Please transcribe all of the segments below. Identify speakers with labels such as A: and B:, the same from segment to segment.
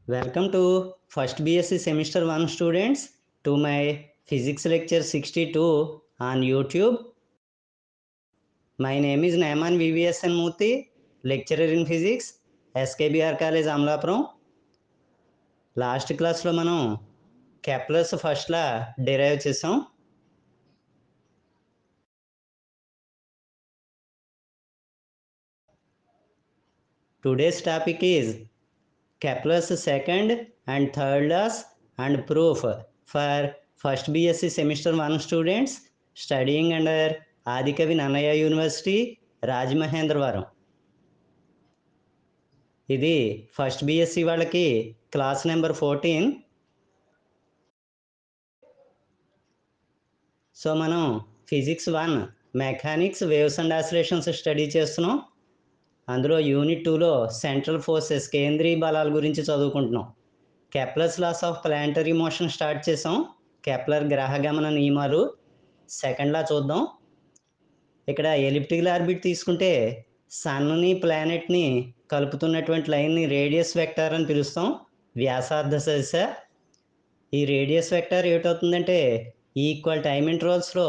A: Welcome to first BSc semester 1 students to my physics lecture 62 on YouTube. My name is Naiman VVSN Murthy, lecturer in physics, SKBR College Amlapuram. Last క్లాస్లో మనం Kepler's ఫస్ట్లా derive చేసాం. Today's topic is Kepler's second and third laws and proof for first BSc semester 1 students studying under Adikavi Nannaya University, Rajmahendravaram. ఇది first BSc వాళ్ళకి class number 14. So మనం physics 1 mechanics waves and oscillations study చేస్తున్నాం. అందులో unit 2లో central forces కేంద్రీయ బలాల గురించి చదువుకుంటున్నాం. Kepler's laws of planetary motion start చేసాం. కెప్లర్ గ్రహగమన నియమాలు సెకండ్ లా చూద్దాం. ఇక్కడ ఎలిప్టికల్ ఆర్బిట్ తీసుకుంటే సన్ని ప్లానెట్ని కలుపుతున్నటువంటి లైన్ని రేడియస్ వెక్టార్ అని పిలుస్తాం, వ్యాసార్థ సదిశ. ఈ రేడియస్ వెక్టార్ ఏమిటవుతుందంటే ఈక్వల్ టైమ్ ఇంటర్వల్స్లో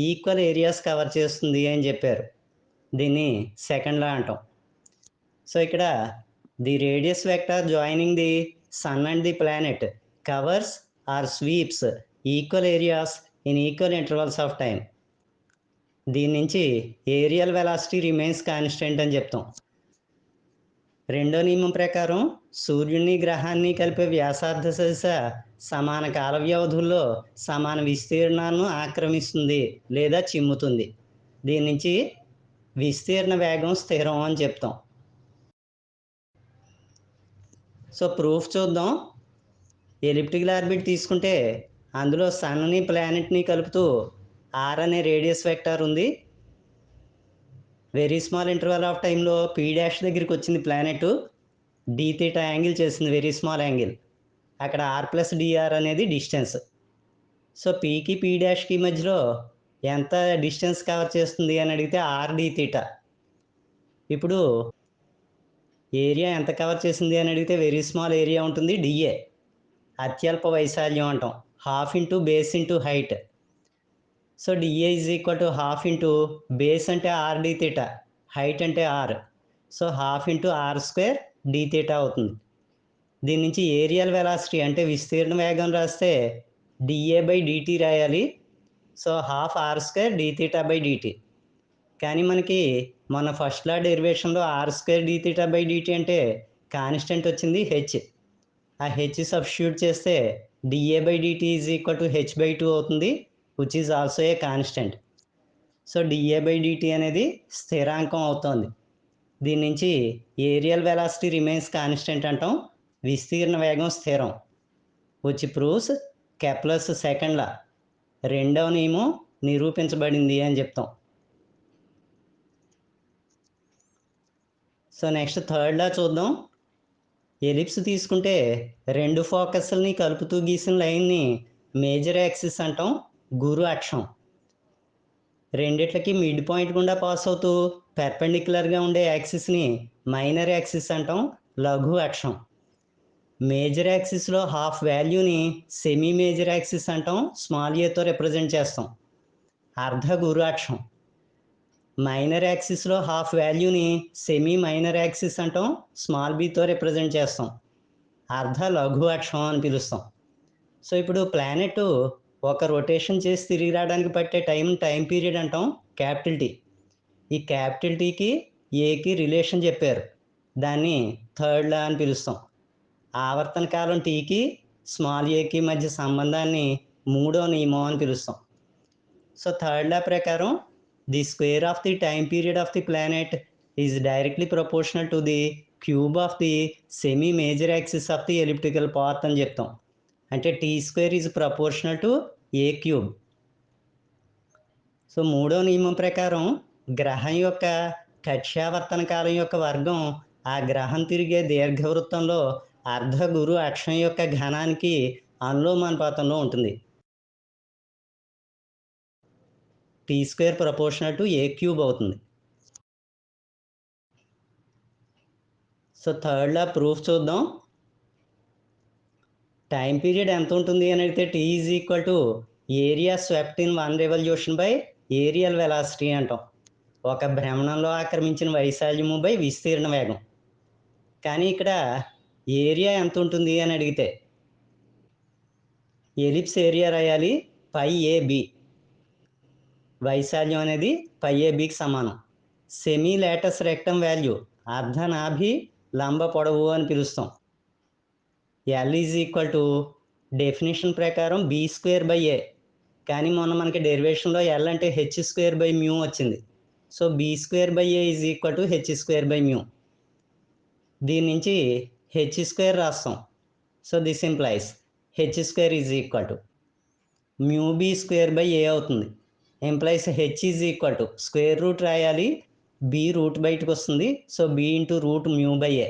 A: ఈక్వల్ ఏరియాస్ కవర్ చేస్తుంది అని చెప్పారు. దీన్ని సెకండ్ లా అంటాం. సో ఇక్కడ the radius vector joining the sun and the planet covers or sweeps equal areas in equal intervals of time. దీని నుంచి ఏరియల్ వెలాసిటీ రిమైన్స్ కాన్స్టెంట్ అని చెప్తాం. రెండో నియమం ప్రకారం సూర్యుని గ్రహాన్ని కలిపే వ్యాసార్థ సదిశ సమాన కాల వ్యవధుల్లో సమాన విస్తీర్ణాన్ని ఆక్రమిస్తుంది లేదా చిమ్ముతుంది. దీని నుంచి విస్తీర్ణ వేగం స్థిరం అని చెప్తాం. సో ప్రూఫ్ చూద్దాం. ఎలిప్టికల్ ఆర్బిట్ తీసుకుంటే అందులో సన్ని ప్లానెట్ని కలుపుతూ ఆర్ అనే రేడియస్ వెక్టార్ ఉంది. వెరీ స్మాల్ ఇంటర్వల్ ఆఫ్ టైంలో పీ డాష్ దగ్గరికి వచ్చింది ప్లానెట్, డి థీటా యాంగిల్ చేసింది, వెరీ స్మాల్ యాంగిల్. అక్కడ ఆర్ ప్లస్ డిఆర్ అనేది డిస్టెన్స్. సో పీకి పీ డాష్కి మధ్యలో ఎంత డిస్టెన్స్ కవర్ చేస్తుంది అని అడిగితే ఆర్ డి థీటా. ఇప్పుడు ఏరియా ఎంత కవర్ చేసింది అని అడిగితే వెరీ స్మాల్ ఏరియా ఉంటుంది, డిఏ. అత్యల్ప వైశాల్యం అంటాం, half into base into height. So D A is equal to half into base అంటే ఆర్ డి థీటా, హైట్ అంటే R. So half into R square D theta అవుతుంది. దీని నుంచి ఏరియల్ వెలాసిటీ అంటే విస్తీర్ణ వేగం రాస్తే డిఏ బై డిటి రాయాలి. So half R square D theta by D T. కానీ మనకి మన ఫస్ట్ లా డెరివేషన్లో R square D theta by D T అంటే కాన్స్టెంట్ వచ్చింది హెచ్. ఆ హెచ్ సబ్స్టిట్యూట్ చేస్తే DA by DT is equal to H by 2 అవుతుంది, which is also a constant. So DA by DT అనేది స్థిరాంకం అవుతుంది. దీని నుంచి ఏరియల్ వెలాసిటీ రిమైన్స్ కాన్స్టెంట్ అంటాం, విస్తీర్ణ వేగం స్థిరం. విచ్ ప్రూవ్స్ కెప్లర్స్ సెకండ్ లా, రెండవ నియమం నిరూపించబడింది అని చెప్తాం. సో నెక్స్ట్ థర్డ్ లా చూద్దాం. ఎలిప్స్ తీసుకుంటే రెండు ఫోకస్ని కలుపుతూ గీసిన లైన్ని మేజర్ యాక్సిస్ అంటాం, గురు అక్షం. రెండిట్లకి మిడ్ పాయింట్ గుండా పాస్ అవుతూ పెర్పెండిక్యులర్గా ఉండే యాక్సిస్ని మైనర్ యాక్సిస్ అంటాం, లఘు అక్షం. మేజర్ యాక్సిస్లో హాఫ్ వాల్యూని సెమీ మేజర్ యాక్సిస్ అంటాం, స్మాల్ ఏతో రిప్రజెంట్ చేస్తాం, అర్ధ గురు అక్షం. మైనర్ యాక్సిస్లో హాఫ్ వాల్యూని సెమీ మైనర్ యాక్సిస్ అంటాం, స్మాల్ బీతో రిప్రజెంట్ చేస్తాం, అర్ధ లఘు అక్షం అని పిలుస్తాం. సో ఇప్పుడు ప్లానెట్ ఒక రొటేషన్ చేసి తిరిగి రావడానికి పట్టే టైం పీరియడ్ అంటాం, క్యాపిటల్ టీ. ఈ క్యాపిటల్ టీకి ఏకి రిలేషన్ చెప్పారు, దాన్ని థర్డ్ లా అని పిలుస్తాం. ఆవర్తన కాలం టీకి స్మాల్ ఏకి మధ్య సంబంధాన్ని మూడో నియమం అని పిలుస్తాం. సో థర్డ్ లా ప్రకారం the square of the time period of the planet is directly proportional to the cube of the semi major axis of the elliptical path అని చెప్తాం. అంటే T square is proportional to A cube. So మూడో నియమం ప్రకారం గ్రహం యొక్క కక్ష్యావర్తన కాలం యొక్క వర్గం ఆ గ్రహం తిరిగే దీర్ఘవృత్తంలో అర్ధ గురు అక్షం యొక్క ఘనానికి అనులోమానుపాతంలో ఉంటుంది. T square proportional to A cube అవుతుంది. సో థర్డ్ లా ప్రూఫ్ చూద్దాం. టైం పీరియడ్ ఎంత ఉంటుంది అని అడిగితే T is equal to area swept in one revolution by areal velocity అంటాం. ఒక భ్రమణంలో ఆక్రమించిన వైశాల్యము బై విస్తీర్ణ వేగం. కానీ ఇక్కడ ఏరియా ఎంత ఉంటుంది అని అడిగితే ఎలిప్స్ ఏరియా రాయాలి పై ఏబి. వైశాల్యం అనేది పై ఏబికి సమానం. సెమీ లేటస్ రెక్టమ్ వాల్యూ అర్ధనాభి లంబ పొడవు అని పిలుస్తాం. L is equal to definition ప్రకారం బి స్క్వేర్ బై ఏ. కానీ మొన్న మనకి డెరివేషన్లో ఎల్ అంటే హెచ్ స్క్వేర్ బై మ్యూ వచ్చింది. So B square by A is equal to H square by mu. దీని నుంచి హెచ్ స్క్వేర్ రాస్తాం. So this implies H square is equal to mu B square by A అవుతుంది. Implies H is equal to square root రాయాలి, B root బయటకు వస్తుంది. So B into root mu by A.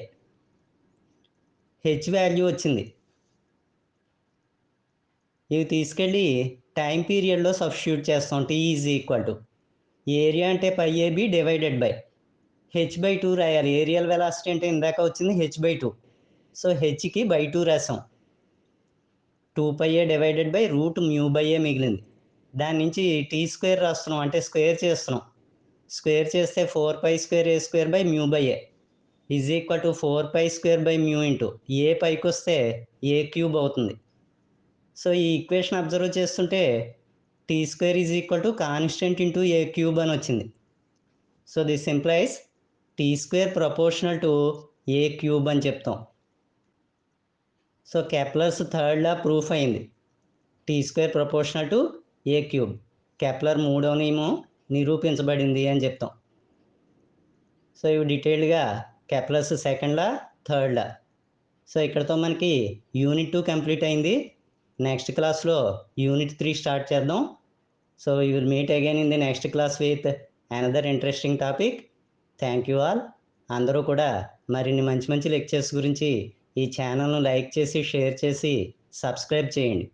A: H value వచ్చింది. ఇవి తీసుకెళ్ళి time పీరియడ్లో substitute చేస్తాం. T is equal to area అంటే pi A B divided by H by 2 రాయాలి. ఏరియల్ వెలాసిటీ అంటే ఇందాక వచ్చింది హెచ్ బై 2. సో హెచ్కి బై 2 రాసాం. 2πa divided by root mu by A మిగిలింది. దాని నుంచి టీ స్క్వేర్ రాస్తున్నాం, అంటే స్క్వేర్ చేస్తున్నాం. స్క్వేర్ చేస్తే 4π square A square by mu by A is equal to 4π square by mu into A పైకి వస్తే ఏ క్యూబ్ అవుతుంది. సో ఈ ఈక్వేషన్ అబ్జర్వ్ చేస్తుంటే T square is equal to constant into A cube అని వచ్చింది. So this implies T square proportional to A cube అని చెప్తాం. So Kepler's third law proof అయింది. T square proportional to A cube. Kepler మూడవ నియమం నిరూపించబడింది అని చెప్తాం. సో ఇవి డీటెయిల్డ్గా కెప్లర్స్ సెకండ్ లా, థర్డ్ లా. సో ఇక్కడతో మనకి యూనిట్ 2 కంప్లీట్ అయింది. నెక్స్ట్ క్లాస్లో యూనిట్ 3 స్టార్ట్ చేద్దాం. So you will meet again in the next class with another interesting topic. Thank you all. అందరూ కూడా మరిన్ని మంచి మంచి లెక్చర్స్ గురించి ఈ ఛానల్ను లైక్ చేసి, షేర్ చేసి, సబ్స్క్రైబ్ చేయండి.